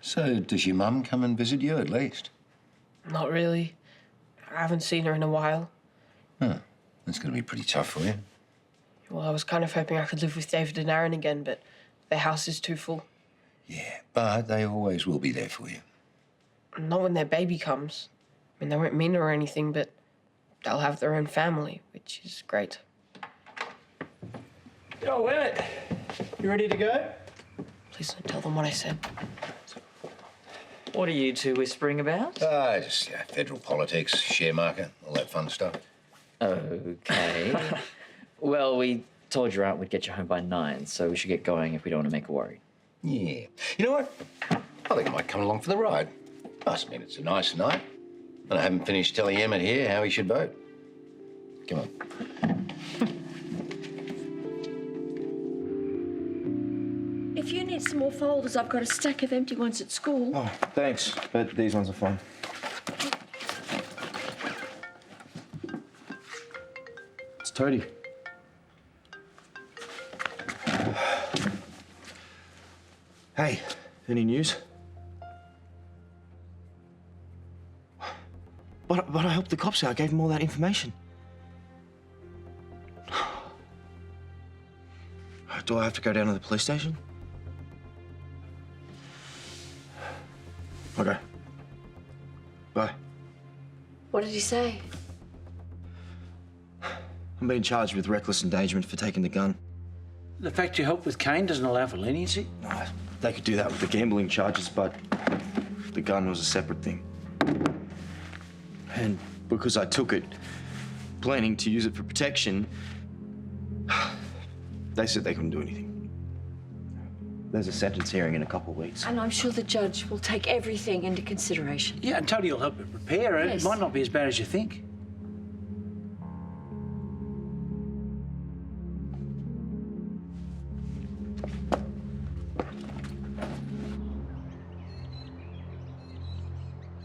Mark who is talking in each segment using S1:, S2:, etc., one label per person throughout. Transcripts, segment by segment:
S1: So, does your mum come and visit you at least?
S2: Not really. I haven't seen her in a while.
S1: Huh. That's going to be pretty tough for you.
S2: Well, I was kind of hoping I could live with David and Aaron again, but their house is too full.
S1: Yeah, but they always will be there for you.
S2: Not when their baby comes. I mean, they won't mean it or anything, but they'll have their own family, which is great.
S3: Yo, Emmett, you ready to go?
S2: Please don't tell them what I said.
S4: What are you two whispering about?
S1: Just federal politics, share market, all that fun stuff.
S4: Okay. Well, we told your aunt we'd get you home by 9, so we should get going if we don't want to make her worried.
S1: Yeah. You know what? I think I might come along for the ride. Must mean it's a nice night. And I haven't finished telling Emmett here how he should vote. Come on.
S5: If you need some more folders, I've got a stack of empty ones at school.
S3: Oh, thanks, but these ones are fine. It's Toadie. Hey, any news? But I helped the cops out. I gave them all that information. Do I have to go down to the police station? Okay. Bye.
S5: What did he say?
S3: I'm being charged with reckless endangerment for taking the gun.
S6: The fact you helped with Kane doesn't allow for leniency?
S3: No, they could do that with the gambling charges, but the gun was a separate thing. And because I took it, planning to use it for protection, they said they couldn't do anything. There's a sentence hearing in a couple of weeks.
S5: And I'm sure the judge will take everything into consideration.
S6: Yeah, and Toadie will help it prepare it.
S5: Yes.
S6: It might not be as bad as you think.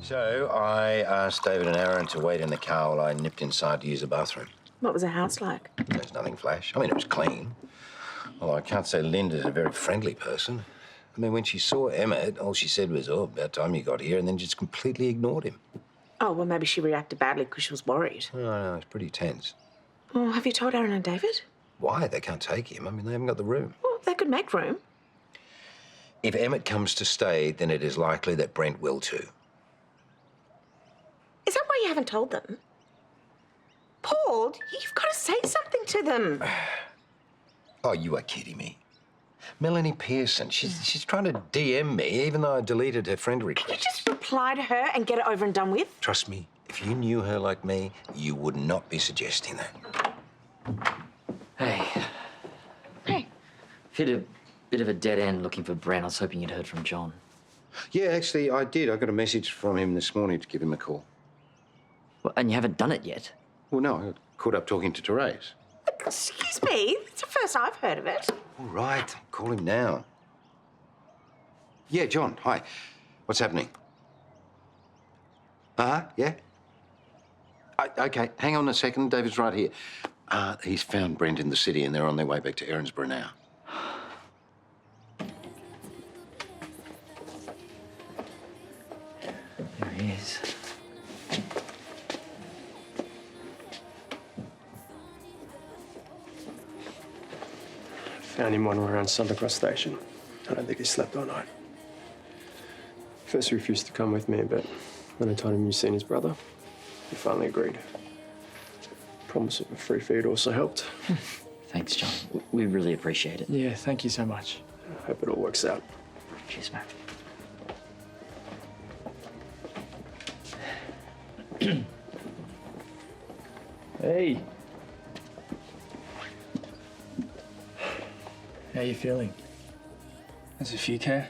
S1: So, I asked David and Aaron to wait in the car while I nipped inside to use the bathroom.
S7: What was the house like?
S1: There's nothing flash. I mean, it was clean. Although I can't say Linda's a very friendly person. I mean, when she saw Emmett, all she said was, oh, about time you got here, and then just completely ignored him.
S7: Oh, well, maybe she reacted badly because she was worried.
S1: Oh, no, it's pretty tense.
S7: Oh, have you told Aaron and David?
S1: Why? They can't take him. I mean, they haven't got the room.
S7: Well, they could make room.
S1: If Emmett comes to stay, then it is likely that Brent will too.
S7: Is that why you haven't told them? Paul, you've got to say something to them.
S1: Oh, you are kidding me. Melanie Pearson, she's trying to DM me, even though I deleted her friend request.
S7: Can you just reply to her and get it over and done with?
S1: Trust me, if you knew her like me, you would not be suggesting that.
S4: Hey.
S5: Hey.
S4: Hit a bit of a dead end looking for Brent. I was hoping you'd heard from John.
S1: Yeah, actually, I did. I got a message from him this morning to give him a call.
S4: Well, and you haven't done it yet?
S1: Well, no, I got caught up talking to Terese.
S7: Excuse me, it's the first I've heard of it.
S1: All right, call him now. Yeah, John, hi. What's happening? Yeah? Okay, hang on a second. David's right here. He's found Brent in the city and they're on their way back to Erinsborough now.
S4: There he is.
S8: Found him wandering around Santa Cross Station. I don't think he slept all night. First he refused to come with me, but when I told him you'd seen his brother, he finally agreed. Promising a free feed also helped.
S4: Thanks, John. We really appreciate it.
S8: Yeah, thank you so much. I hope it all works out.
S4: Cheers, mate.
S3: Hey. How you feeling?
S9: As if you care.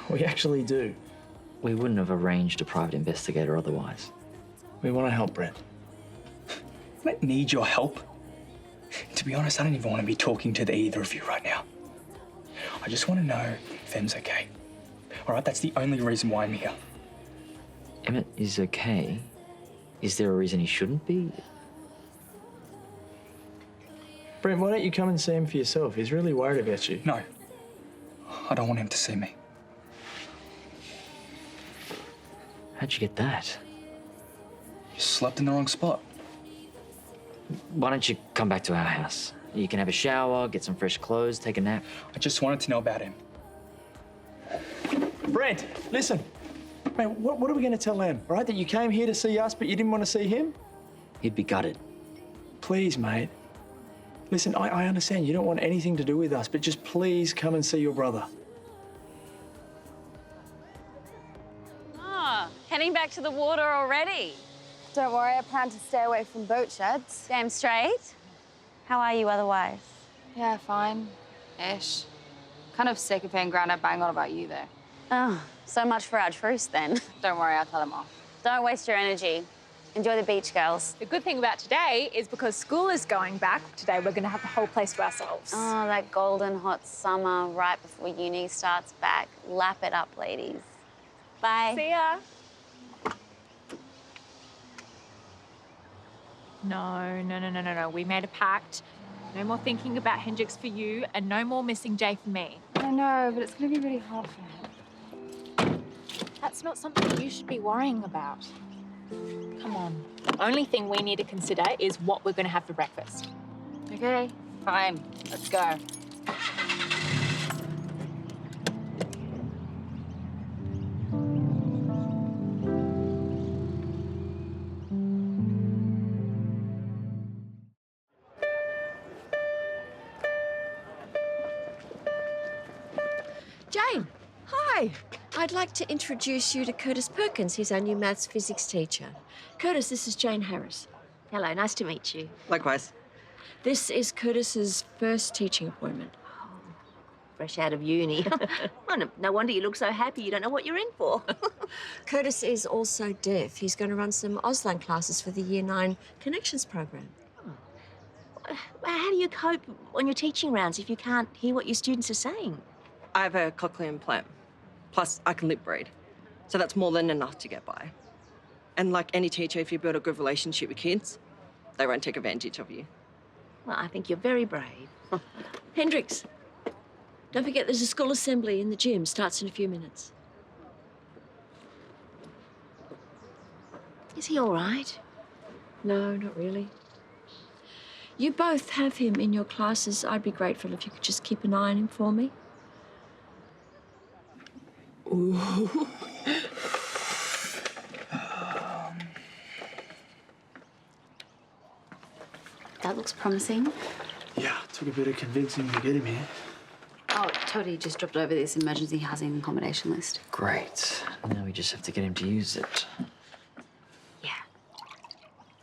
S3: We actually do.
S4: We wouldn't have arranged a private investigator otherwise.
S3: We want to help Brent.
S9: I don't need your help. To be honest, I don't even want to be talking to either of you right now. I just want to know if Em's okay. All right, that's the only reason why I'm here.
S4: Emmett is okay. Is there a reason he shouldn't be?
S3: Brent, why don't you come and see him for yourself? He's really worried about you.
S9: No, I don't want him to see me.
S4: How'd you get that?
S9: You slept in the wrong spot.
S4: Why don't you come back to our house? You can have a shower, get some fresh clothes, take a nap.
S9: I just wanted to know about him. Brent, listen. Man, what are we going to tell them? All right, that you came here to see us, but you didn't want to see him?
S4: He'd be gutted.
S9: Please, mate. Listen, I understand you don't want anything to do with us, but just please come and see your brother.
S10: Heading back to the water already.
S11: Don't worry, I plan to stay away from boat sheds.
S10: Damn straight. How are you otherwise?
S11: Yeah, fine. Ish. Kind of sick of hearing Grandad bang on about you, though.
S10: Oh, so much for our truce then.
S11: Don't worry, I'll tell him off.
S10: Don't waste your energy. Enjoy the beach, girls.
S12: The good thing about today is because school is going back, today we're going to have the whole place to ourselves.
S10: Oh, that golden hot summer right before uni starts back. Lap it up, ladies. Bye.
S12: See ya. No. We made a pact. No more thinking about Hendrix for you and no more missing Jay for me.
S11: I know, but it's going to be really hard for him.
S12: That's not something you should be worrying about. Come on. The only thing we need to consider is what we're going to have for breakfast.
S11: Okay, fine. Let's go.
S5: Jane, hi. I'd like to introduce you to Curtis Perkins. He's our new maths physics teacher. Curtis, this is Jane Harris.
S13: Hello, nice to meet you.
S5: Likewise. This is Curtis's first teaching appointment.
S13: Fresh out of uni. Well, no wonder you look so happy. You don't know what you're in for.
S5: Curtis is also deaf. He's going to run some Auslan classes for the Year 9 Connections program.
S13: How do you cope on your teaching rounds if you can't hear what your students are saying?
S14: I have a cochlear implant. Plus, I can lip read. So that's more than enough to get by. And like any teacher, if you build a good relationship with kids, they won't take advantage of you.
S13: Well, I think you're very brave.
S5: Hendrix, don't forget there's a school assembly in the gym. Starts in a few minutes.
S13: Is he all right?
S5: No, not really. You both have him in your classes. I'd be grateful if you could just keep an eye on him for me.
S13: Ooh.
S11: That looks promising.
S6: Yeah, took a bit of convincing to get him here.
S11: Oh, Toadie just dropped over this emergency housing accommodation list.
S4: Great. Now we just have to get him to use it.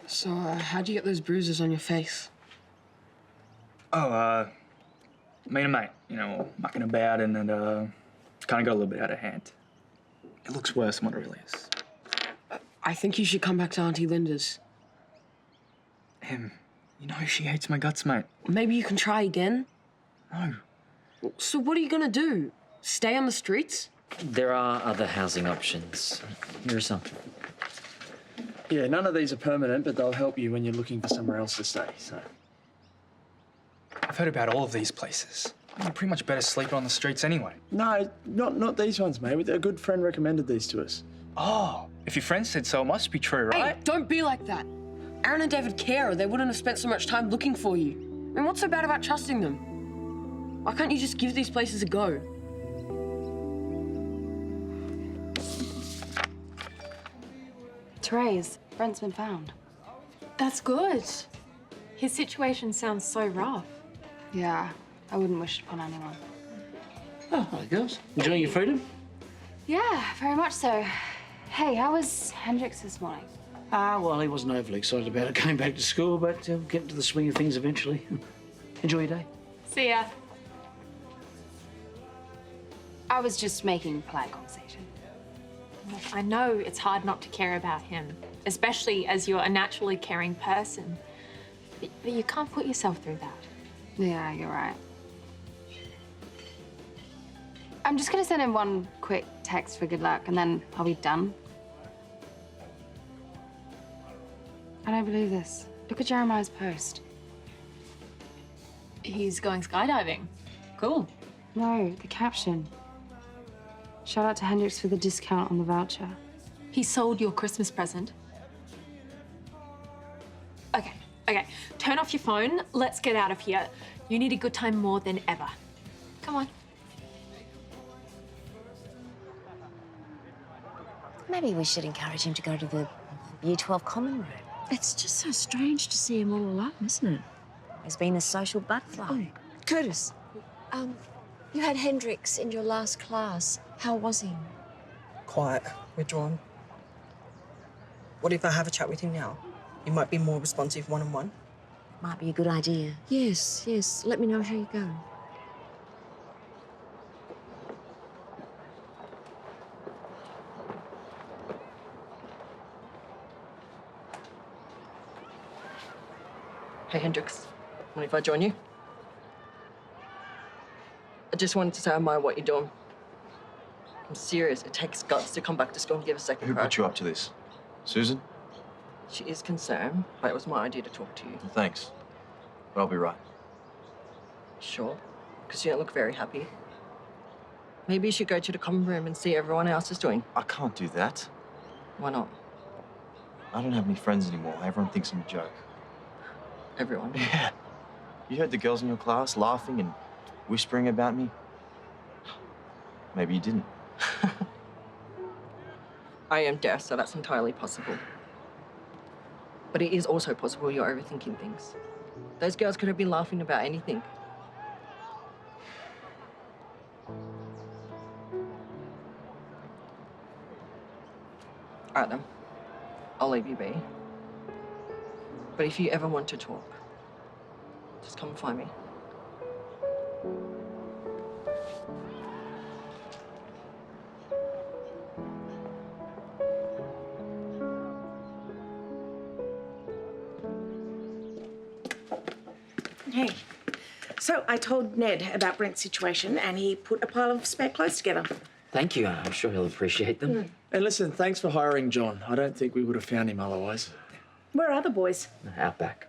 S2: So, how'd you get those bruises on your face?
S9: Oh, me and a mate, you know, mucking about and then kind of got a little bit out of hand. It looks worse than what it really is.
S2: I think you should come back to Auntie Linda's.
S9: You know she hates my guts, mate.
S2: Maybe you can try again?
S9: No.
S2: So what are you gonna do? Stay on the streets?
S4: There are other housing options. Here are some.
S6: Yeah, none of these are permanent, but they'll help you when you're looking for somewhere else to stay, so.
S9: I've heard about all of these places. You're pretty much better sleeping on the streets anyway.
S6: No, not these ones, mate. A good friend recommended these to us.
S9: Oh, if your friend said so, it must be true, right?
S2: Hey, don't be like that. Aaron and David care, or they wouldn't have spent so much time looking for you. I mean, what's so bad about trusting them? Why can't you just give these places a go?
S11: Terese, Brent's been found.
S12: That's good. His situation sounds so rough.
S11: Yeah, I wouldn't wish it upon anyone.
S6: Oh, hi, girls. Enjoying your freedom?
S11: Yeah, very much so. Hey, how was Hendrix this morning?
S6: Well, he wasn't overly excited about it going back to school, but we'll get into the swing of things eventually. Enjoy your day.
S12: See ya.
S11: I was just making polite conversation.
S12: Look, I know it's hard not to care about him, especially as you're a naturally caring person. But you can't put yourself through that.
S11: Yeah, you're right. I'm just gonna send him one quick text for good luck, and then I'll be done. I don't believe this. Look at Jeremiah's post.
S12: He's going skydiving. Cool.
S11: No, the caption. Shout out to Hendrix for the discount on the voucher.
S12: He sold your Christmas present. Okay. Turn off your phone. Let's get out of here. You need a good time more than ever. Come on.
S10: Maybe we should encourage him to go to the Year 12 common room.
S5: It's just so strange to see him all alone, isn't it?
S10: He's been a social butterfly.
S5: Oh, Curtis, you had Hendrix in your last class. How was he?
S14: Quiet, withdrawn. What if I have a chat with him now? He might be more responsive one-on-one.
S10: Might be a good idea.
S5: Yes. Let me know how you go.
S14: Hey, Hendrix. Mind if I join you? I just wanted to say I admire what you're doing. I'm serious. It takes guts to come back to school and give a second
S3: Who
S14: crack.
S3: put you up to this? Susan?
S14: She is concerned, but it was my idea to talk to you.
S3: Well, thanks. But I'll be right.
S14: Sure? Because you don't look very happy. Maybe you should go to the common room and see everyone else is doing.
S3: I can't do that.
S14: Why not?
S3: I don't have any friends anymore. Everyone thinks I'm a joke.
S14: Everyone?
S3: Yeah. You heard the girls in your class laughing and whispering about me? Maybe you didn't.
S14: I am deaf, so that's entirely possible. But it is also possible you're overthinking things. Those girls could have been laughing about anything. All right, then. I'll leave you be. But if you ever want to talk, just come and find me.
S7: Hey, so I told Ned about Brent's situation and he put a pile of spare clothes together.
S4: Thank you. I'm sure he'll appreciate them.
S6: And listen, thanks for hiring John. I don't think we would have found him otherwise.
S7: Where are the boys?
S4: Out back.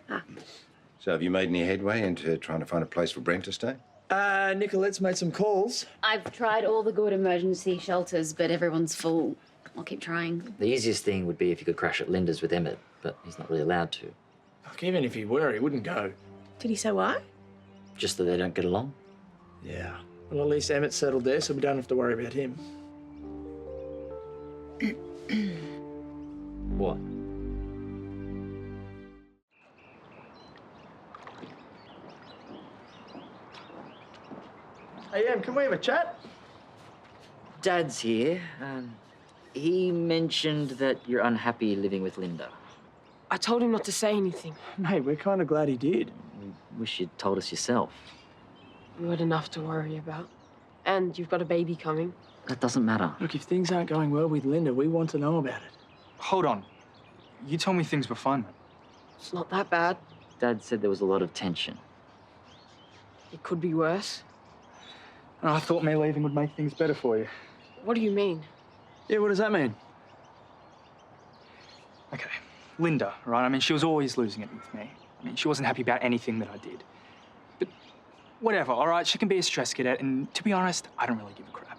S1: So have you made any headway into trying to find a place for Brent to stay?
S6: Nicolette's made some calls.
S15: I've tried all the good emergency shelters, but everyone's full. I'll keep trying.
S4: The easiest thing would be if you could crash at Linda's with Emmett, but he's not really allowed to.
S6: Look, even if he were, he wouldn't go.
S7: Did he say why?
S4: Just that they don't get along.
S6: Yeah. Well, at least Emmett's settled there, so we don't have to worry about him.
S4: What?
S6: Hey, Em, can we have a chat?
S4: Dad's here. He mentioned that you're unhappy living with Linda.
S2: I told him not to say anything.
S6: Mate, we're kind of glad he did.
S4: Wish you'd told us yourself.
S2: You had enough to worry about. And you've got a baby coming.
S4: That doesn't matter.
S6: Look, if things aren't going well with Linda, we want to know about it.
S9: Hold on. You told me things were fine.
S2: It's not that bad.
S4: Dad said there was a lot of tension.
S2: It could be worse.
S9: And I thought me leaving would make things better for you.
S2: What do you mean?
S6: Yeah, what does that mean?
S9: Okay, Linda, right? I mean, she was always losing it with me. I mean, she wasn't happy about anything that I did. But whatever, all right? She can be a stress cadet, and to be honest, I don't really give a crap.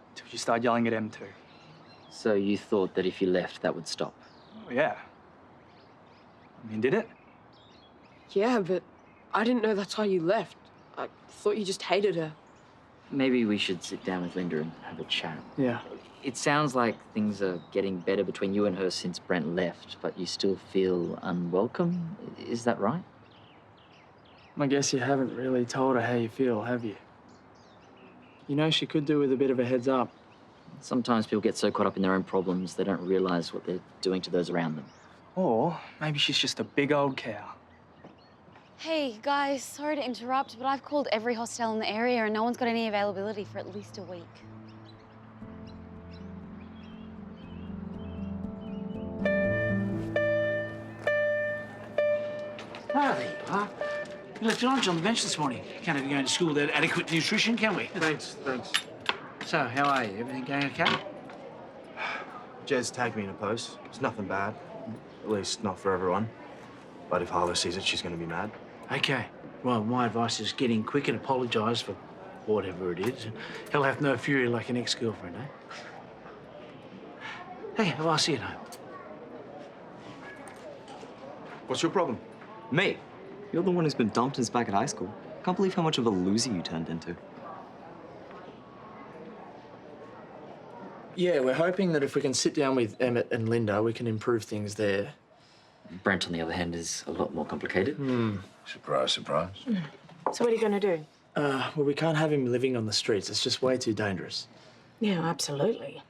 S9: Until you start yelling at Em too.
S4: So you thought that if you left, that would stop?
S9: Oh, yeah. I mean, did it?
S2: Yeah, but I didn't know that's why you left. I thought you just hated her.
S4: Maybe we should sit down with Linda and have a chat.
S6: Yeah.
S4: It sounds like things are getting better between you and her since Brent left, but you still feel unwelcome. Is that right?
S6: I guess you haven't really told her how you feel, have you? You know, she could do with a bit of a heads up.
S4: Sometimes people get so caught up in their own problems, they don't realize what they're doing to those around them.
S9: Or maybe she's just a big old cow.
S10: Hey, guys, sorry to interrupt, but I've called every hostel in the area and no one's got any availability for at least a week.
S6: Ah, there you are. You left your lunch on the bench this morning. Can't have you going to school without adequate nutrition, can we?
S8: Thanks.
S6: So, how are you? Everything going okay?
S3: Jez tagged me in a post. It's nothing bad. At least not for everyone. But if Harlow sees it, she's going to be mad.
S6: Okay. Well, my advice is get in quick and apologise for whatever it is. He'll have no fury like an ex-girlfriend, eh?
S3: Hey, well, I'll see you now. What's your problem?
S16: Me? You're the one who's been dumped since back at high school. Can't believe how much of a loser you turned into.
S6: Yeah, we're hoping that if we can sit down with Emmett and Linda, we can improve things there.
S4: Brent, on the other hand, is a lot more complicated.
S1: Surprise, surprise.
S7: So what are you going to do?
S6: Well, we can't have him living on the streets. It's just way too dangerous.
S7: Yeah, absolutely.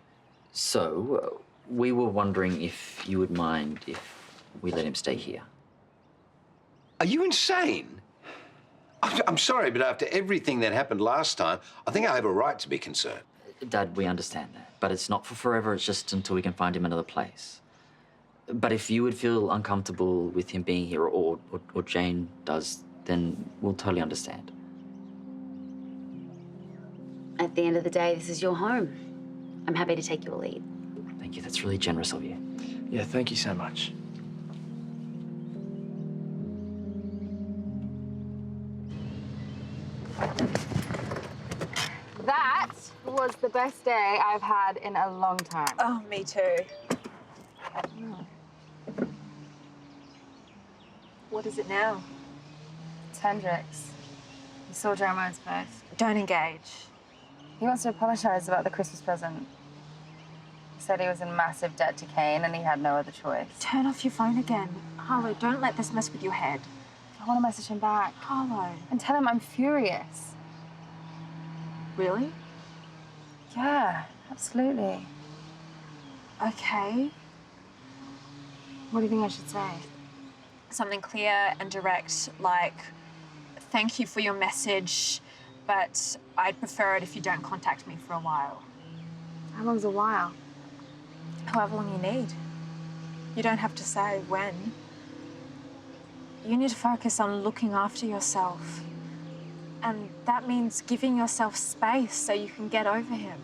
S4: So, we were wondering if you would mind if we let him stay here.
S1: Are you insane? I'm sorry, but after everything that happened last time, I think I have a right to be concerned.
S4: Dad, we understand that. But it's not for forever, it's just until we can find him another place. But if you would feel uncomfortable with him being here, or Jane does, then we'll totally understand.
S15: At the end of the day, this is your home. I'm happy to take your lead.
S4: Thank you, that's really generous of you.
S6: Yeah, thank you so much.
S11: That was the best day I've had in a long time.
S7: Oh, me too. What is it now?
S11: It's Hendrix. He saw Jeremiah's post.
S7: Don't engage.
S11: He wants to apologize about the Christmas present. He said he was in massive debt to Kane and he had no other choice.
S7: Turn off your phone again. Harlow, don't let this mess with your head.
S11: I want to message him back.
S7: Harlow.
S11: And tell him I'm furious.
S7: Really?
S11: Yeah, absolutely.
S7: Okay.
S11: What do you think I should say?
S7: Something clear and direct, like, thank you for your message, but I'd prefer it if you don't contact me for a while.
S11: How long's a while?
S7: However long you need. You don't have to say when. You need to focus on looking after yourself. And that means giving yourself space so you can get over him.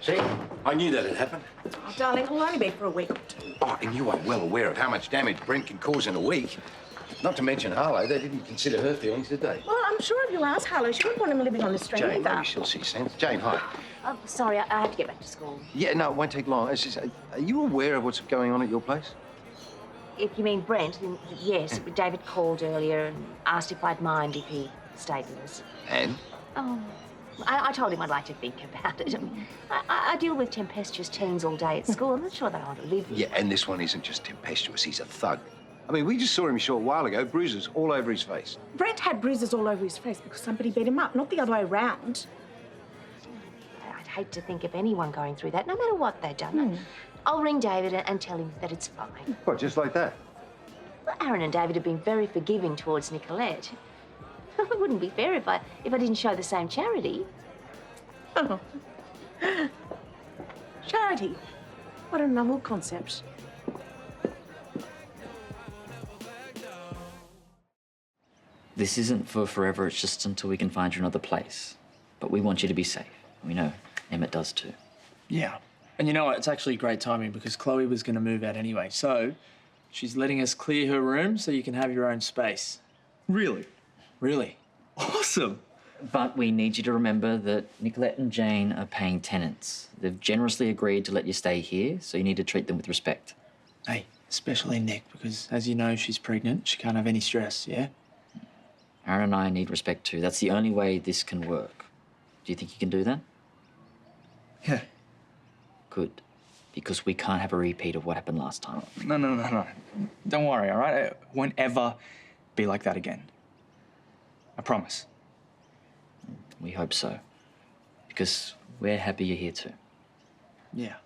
S1: See? I knew that had happened.
S7: Oh, darling, it'll only be for a week or two.
S1: Oh, and you are well aware of how much damage Brent can cause in a week. Not to mention Harlow, they didn't consider her feelings, did they?
S7: Well, I'm sure if you ask Harlow, she wouldn't want him living on the street
S1: Jane,
S7: either.
S1: maybe she'll see sense. Jane, hi.
S13: Oh, sorry, I have to get back to school.
S1: Yeah, no, it won't take long. It's just, are you aware of what's going on at your place?
S13: If you mean Brent, then yes. David called earlier and asked if I'd mind if he stayed with us.
S1: And?
S13: Oh, I told him I'd like to think about it. I deal with tempestuous teens all day at school. I'm not sure that I want to live with
S1: Yeah, and this one isn't just tempestuous, he's a thug. I mean, we just saw him a short while ago, bruises all over his face.
S7: Brent had bruises all over his face because somebody beat him up, not the other way around.
S13: I'd hate to think of anyone going through that, no matter what they've done. I'll ring David and tell him that it's fine.
S1: What, just like that?
S13: Well, Aaron and David have been very forgiving towards Nicolette. It wouldn't be fair if I didn't show the same charity.
S7: Oh. Charity. What a novel concept.
S4: This isn't for forever, it's just until we can find you another place. But we want you to be safe. We know Emmett does too.
S6: Yeah. And you know what? It's actually great timing because Chloe was going to move out anyway. So she's letting us clear her room so you can have your own space.
S9: Really?
S6: Really.
S9: Awesome.
S4: But we need you to remember that Nicolette and Jane are paying tenants. They've generously agreed to let you stay here, so you need to treat them with respect.
S6: Hey, especially Nick, because as you know, she's pregnant. She can't have any stress, yeah?
S4: Aaron and I need respect too. That's the only way this can work. Do you think you can do that?
S9: Yeah.
S4: Good. Because we can't have a repeat of what happened last time.
S9: No. Don't worry, all right? It won't ever be like that again. I promise.
S4: We hope so. Because we're happy you're here too.
S6: Yeah.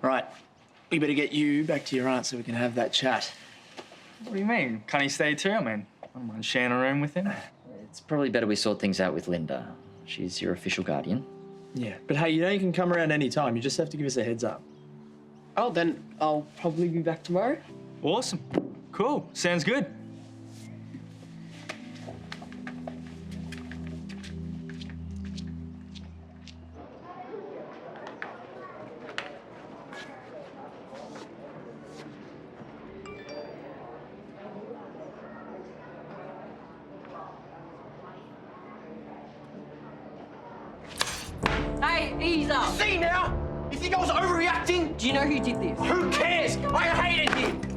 S6: Right. We better get you back to your aunt so we can have that chat.
S9: What do you mean? Can't he stay too? I mean, I don't mind sharing a room with him.
S4: It's probably better we sort things out with Linda. She's your official guardian.
S6: Yeah, but hey, you know you can come around any time. You just have to give us a heads up.
S2: Oh, then I'll probably be back tomorrow.
S9: Awesome. Cool. Sounds good.
S14: Hey, ease up.
S17: See now? You think I was overreacting?
S14: Do you know who did this?
S17: Who cares? I hated him.